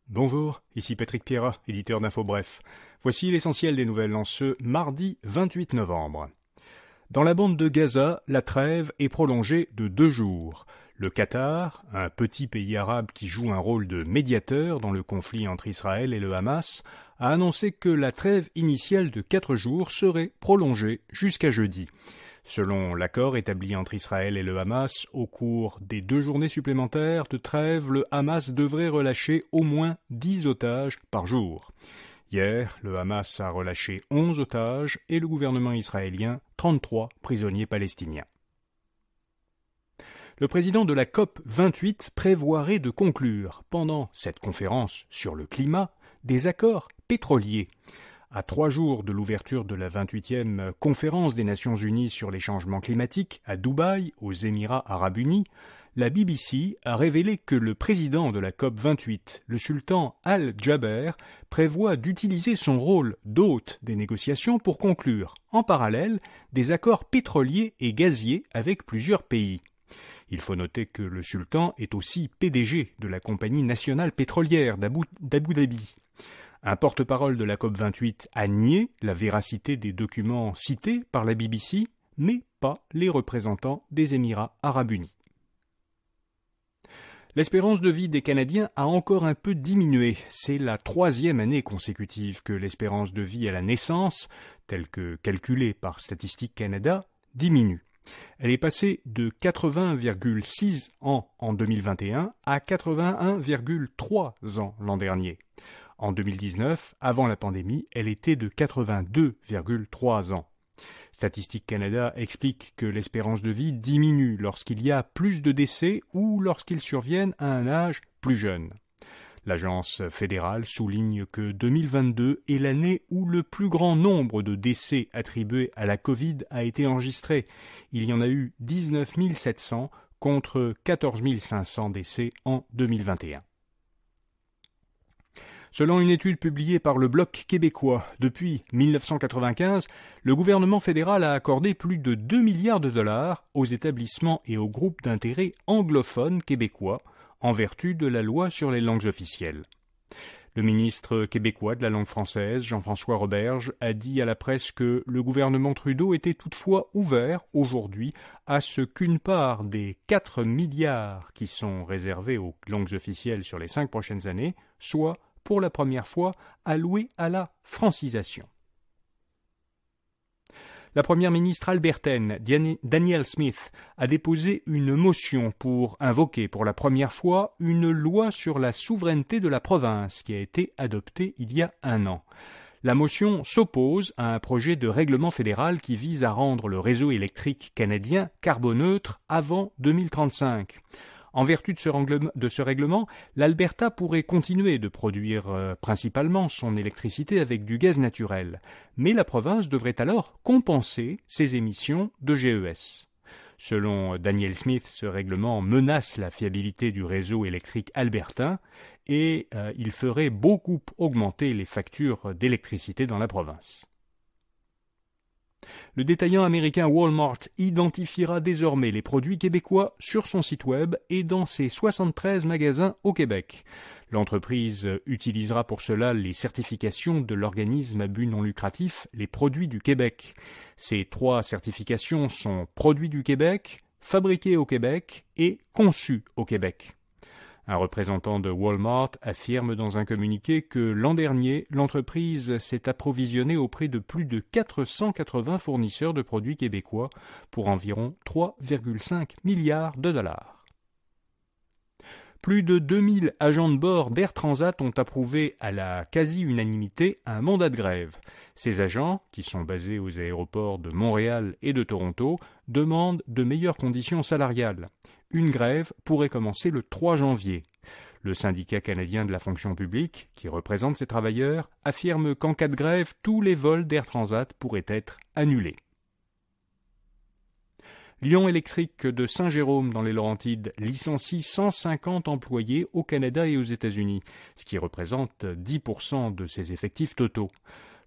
Bonjour, ici Patrick Pierrat, éditeur d'Info Bref. Voici l'essentiel des nouvelles en ce mardi 28 novembre. Dans la bande de Gaza, la trêve est prolongée de 2 jours. Le Qatar, un petit pays arabe qui joue un rôle de médiateur dans le conflit entre Israël et le Hamas, a annoncé que la trêve initiale de 4 jours serait prolongée jusqu'à jeudi. Selon l'accord établi entre Israël et le Hamas, au cours des 2 journées supplémentaires de trêve, le Hamas devrait relâcher au moins 10 otages par jour. Hier, le Hamas a relâché 11 otages et le gouvernement israélien 33 prisonniers palestiniens. Le président de la COP 28 prévoirait de conclure, pendant cette conférence sur le climat, des accords pétroliers. À 3 jours de l'ouverture de la 28e conférence des Nations Unies sur les changements climatiques à Dubaï, aux Émirats arabes unis, la BBC a révélé que le président de la COP 28, le sultan Al-Jaber, prévoit d'utiliser son rôle d'hôte des négociations pour conclure, en parallèle, des accords pétroliers et gaziers avec plusieurs pays. Il faut noter que le sultan est aussi PDG de la compagnie nationale pétrolière d'Abu Dhabi. Un porte-parole de la COP28 a nié la véracité des documents cités par la BBC, mais pas les représentants des Émirats arabes unis. L'espérance de vie des Canadiens a encore un peu diminué. C'est la 3e année consécutive que l'espérance de vie à la naissance, telle que calculée par Statistique Canada, diminue. Elle est passée de 80,6 ans en 2021 à 81,3 ans l'an dernier. En 2019, avant la pandémie, elle était de 82,3 ans. Statistique Canada explique que l'espérance de vie diminue lorsqu'il y a plus de décès ou lorsqu'ils surviennent à un âge plus jeune. L'agence fédérale souligne que 2022 est l'année où le plus grand nombre de décès attribués à la Covid a été enregistré. Il y en a eu 19 700 contre 14 500 décès en 2021. Selon une étude publiée par le Bloc québécois, depuis 1995, le gouvernement fédéral a accordé plus de 2 milliards de dollars aux établissements et aux groupes d'intérêt anglophones québécois en vertu de la loi sur les langues officielles. Le ministre québécois de la langue française, Jean-François Roberge, a dit à la presse que le gouvernement Trudeau était toutefois ouvert aujourd'hui à ce qu'une part des 4 milliards qui sont réservés aux langues officielles sur les 5 prochaines années soit pour la première fois alloué à la francisation. La première ministre albertaine, Danielle Smith, a déposé une motion pour invoquer pour la première fois une loi sur la souveraineté de la province qui a été adoptée il y a 1 an. La motion s'oppose à un projet de règlement fédéral qui vise à rendre le réseau électrique canadien carboneutre avant 2035. En vertu de ce règlement, l'Alberta pourrait continuer de produire principalement son électricité avec du gaz naturel, mais la province devrait alors compenser ses émissions de GES. Selon Danielle Smith, ce règlement menace la fiabilité du réseau électrique albertain et il ferait beaucoup augmenter les factures d'électricité dans la province. Le détaillant américain Walmart identifiera désormais les produits québécois sur son site web et dans ses 73 magasins au Québec. L'entreprise utilisera pour cela les certifications de l'organisme à but non lucratif Les Produits du Québec. Ces 3 certifications sont Produits du Québec, Fabriqués au Québec et Conçus au Québec. Un représentant de Walmart affirme dans un communiqué que l'an dernier, l'entreprise s'est approvisionnée auprès de plus de 480 fournisseurs de produits québécois pour environ 3,5 milliards de dollars. Plus de 2000 agents de bord d'Air Transat ont approuvé à la quasi-unanimité un mandat de grève. Ces agents, qui sont basés aux aéroports de Montréal et de Toronto, demandent de meilleures conditions salariales. Une grève pourrait commencer le 3 janvier. Le syndicat canadien de la fonction publique, qui représente ces travailleurs, affirme qu'en cas de grève, tous les vols d'Air Transat pourraient être annulés. Lion Électrique de Saint-Jérôme dans les Laurentides licencie 150 employés au Canada et aux États-Unis, ce qui représente 10% de ses effectifs totaux.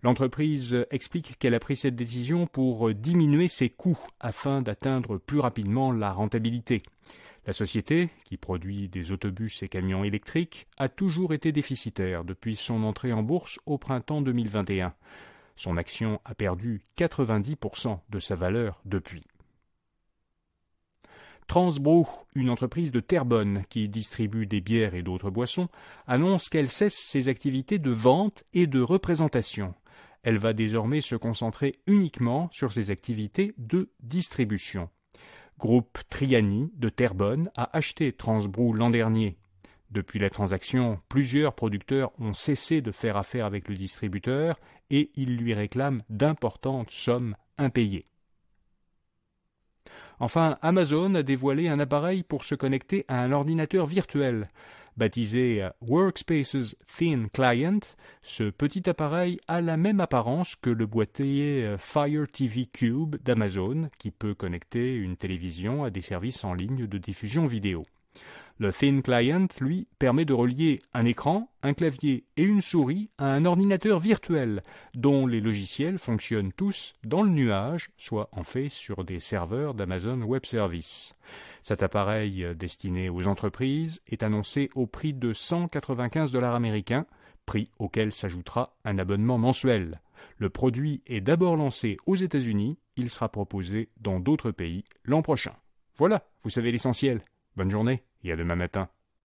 L'entreprise explique qu'elle a pris cette décision pour diminuer ses coûts afin d'atteindre plus rapidement la rentabilité. La société, qui produit des autobus et camions électriques, a toujours été déficitaire depuis son entrée en bourse au printemps 2021. Son action a perdu 90% de sa valeur depuis. Transbro, une entreprise de Terrebonne qui distribue des bières et d'autres boissons, annonce qu'elle cesse ses activités de vente et de représentation. Elle va désormais se concentrer uniquement sur ses activités de distribution. Groupe Triani de Terrebonne a acheté Transbro l'an dernier. Depuis la transaction, plusieurs producteurs ont cessé de faire affaire avec le distributeur et ils lui réclament d'importantes sommes impayées. Enfin, Amazon a dévoilé un appareil pour se connecter à un ordinateur virtuel. Baptisé Workspace's Thin Client, ce petit appareil a la même apparence que le boîtier Fire TV Cube d'Amazon, qui peut connecter une télévision à des services en ligne de diffusion vidéo. Le Thin Client, lui, permet de relier un écran, un clavier et une souris à un ordinateur virtuel, dont les logiciels fonctionnent tous dans le nuage, soit en fait sur des serveurs d'Amazon Web Services. Cet appareil destiné aux entreprises est annoncé au prix de 195 $ américains, prix auquel s'ajoutera un abonnement mensuel. Le produit est d'abord lancé aux États-Unis, il sera proposé dans d'autres pays l'an prochain. Voilà, vous savez l'essentiel. Bonne journée et à demain matin.